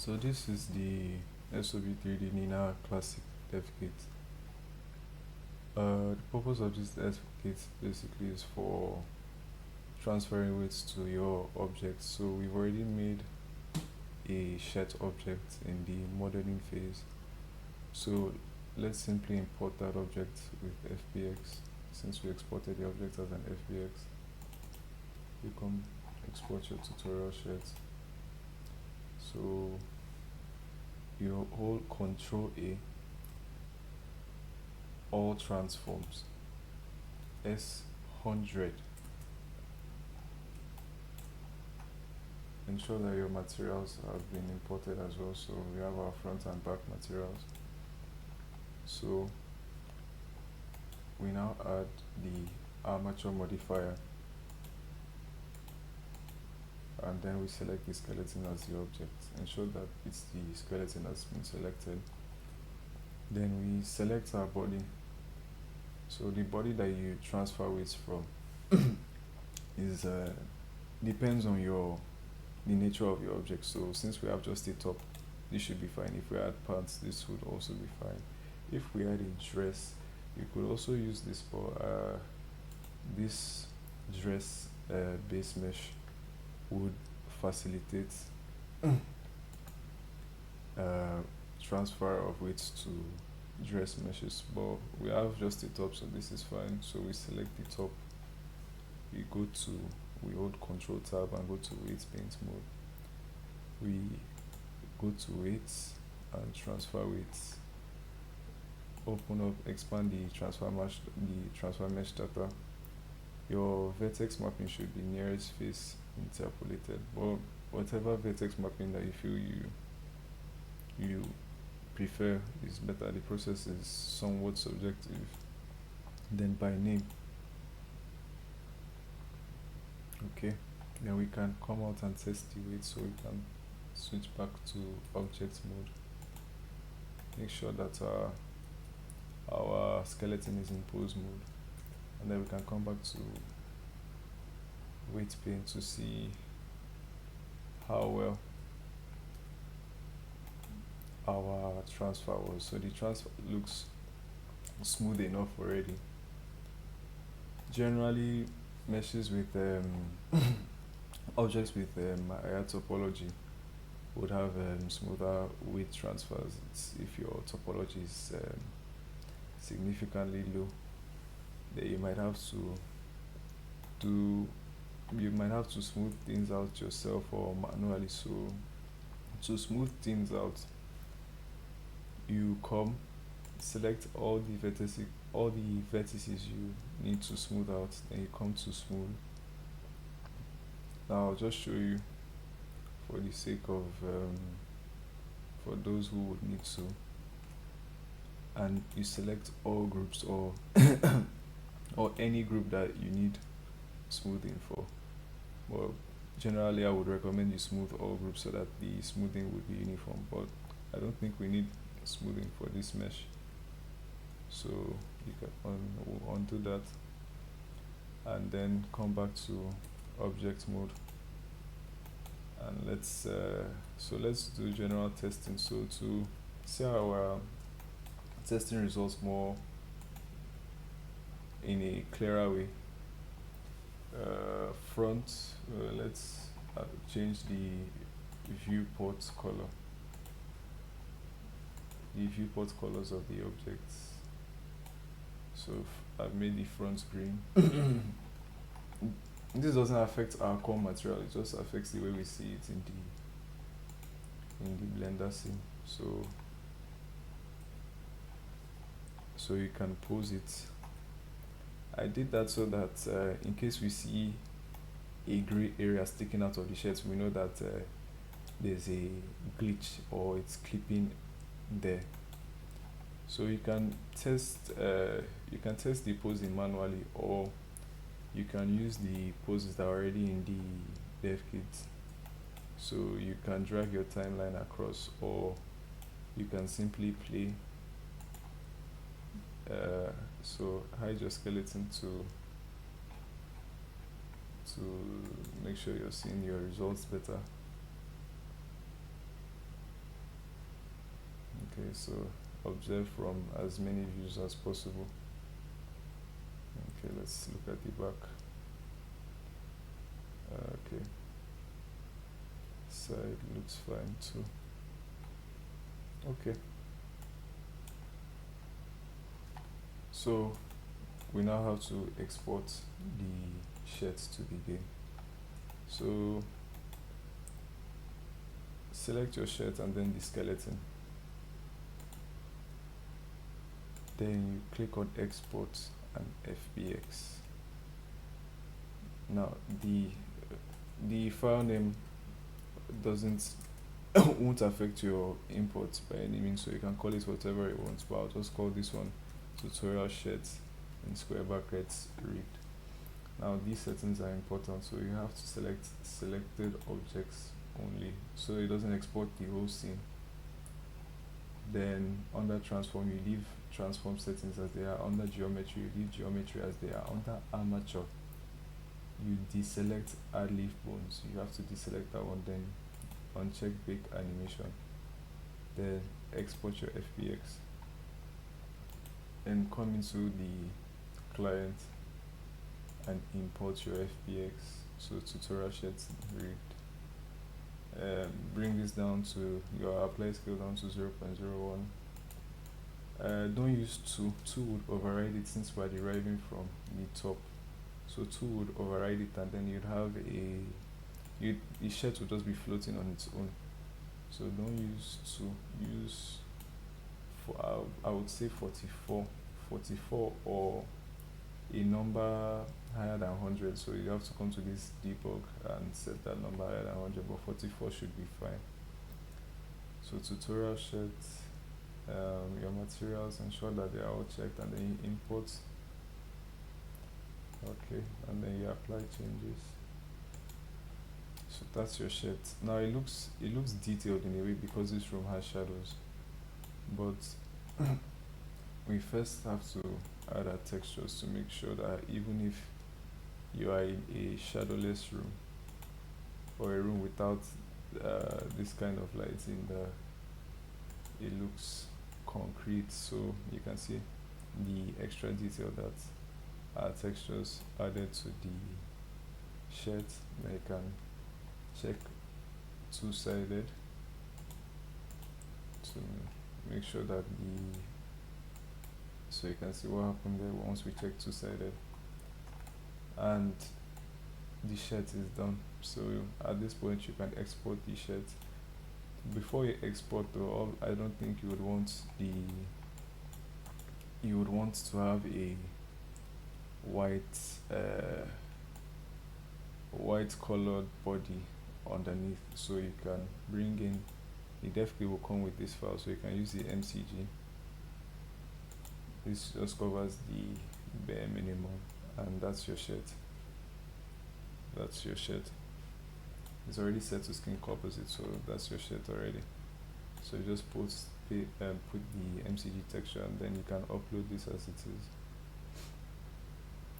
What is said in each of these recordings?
So this is the SOB3D Nina Classic Devkit. The purpose of this Devkit basically is for transferring weights to your object. So we've already made a shared object in the modeling phase. So let's simply import that object with FBX. Since we exported the object as an FBX, you can export your tutorial sheet. So you hold Control A, all transforms, S100. Ensure that your materials have been imported as well. So we have our front and back materials. So we now add the armature modifier, and then we select the skeleton as the object. Ensure that it's the skeleton that's been selected. Then we select our body. So the body that you transfer weights from is depends on the nature of your object. So since we have just a top, this should be fine. If we add pants, this would also be fine. If we add a dress, you could also use this for this dress base mesh would facilitate transfer of weights to dress meshes, but we have just a top, so this is fine. So we select the top, we hold Control Tab and go to weight paint mode. We go to weights and transfer weights. Open up, expand the transfer mesh data. Your vertex mapping should be nearest face interpolated, but whatever vertex mapping that you feel you prefer is better. The process is somewhat subjective. Then by name. Okay, then we can come out and test the weight, so we can switch back to object mode. Make sure that our skeleton is in pose mode, and then we can come back to weight paint to see how well our transfer was. So the transfer looks smooth enough already. Generally, meshes with objects with higher topology would have smoother weight transfers. If your topology is significantly low, then you might have to smooth things out yourself or manually. So to smooth things out, you select all the vertices you need to smooth out, then you come to smooth. Now I'll just show you for the sake of for those who would need to, and you select all groups or or any group that you need smoothing for. Well, generally I would recommend you smooth all groups so that the smoothing would be uniform, but I don't think we need smoothing for this mesh, so you can undo that and then come back to object mode, and let's do general testing. So to see our testing results more in a clearer way, let's change the viewport color, the viewport colors of the objects. So I've made the front green. This doesn't affect our core material, it just affects the way we see it in the blender scene. So you can pose it. I did that so that in case we see a gray area sticking out of the shirts, we know that there's a glitch or it's clipping there. So you can test the posing manually, or you can use the poses that are already in the Devkit. So you can drag your timeline across, or you can simply play. So hide your skeleton to make sure you're seeing your results better. Okay, so observe from as many views as possible. Okay, let's look at the back. Okay, side looks fine too. Okay, so we now have to export the shirt to the game. So select your shirt and then the skeleton. Then you click on export and FBX. Now the file name doesn't won't affect your import by any means, so you can call it whatever you want, but I'll just call this one tutorial shirt in square brackets read. Now these settings are important, so you have to select selected objects only so it doesn't export the whole scene. Then under transform you leave transform settings as they are. Under geometry you leave geometry as they are. Under armature you deselect add leaf bones, you have to deselect that one, then uncheck bake animation, then export your FBX and come into the client and import your FBX. So tutorial shirts read. Bring this down to your apply scale down to 0.01. Don't use 2 would override it since we're deriving from the top, so 2 would override it, and then you'd have the shirt will just be floating on its own. So don't use 2, use I would say 44 or a number higher than 100. So you have to come to this debug and set that number higher than 100, but 44 should be fine. So tutorial shirt, your materials, ensure that they are all checked, and then you import. Okay, and then you apply changes. So that's your shirt. Now it looks detailed in a way because this room has shadows, but we first have to add our textures to make sure that even if you are in a shadowless room or a room without this kind of lighting, that it looks concrete. So you can see the extra detail that our textures added to the shirt. Then you can check two-sided to make sure that so you can see what happened there once we check two-sided, and the shirt is done. So at this point you can export the shirt. Before you export though, I don't think you would want to have a white colored body underneath, so you can bring in the devkit will come with this file, so you can use the MCG. This just covers the bare minimum, and that's your shirt. It's already set to skin composite, so that's your shirt already. So you just put the MCG texture, and then you can upload this as it is,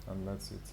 and that's it.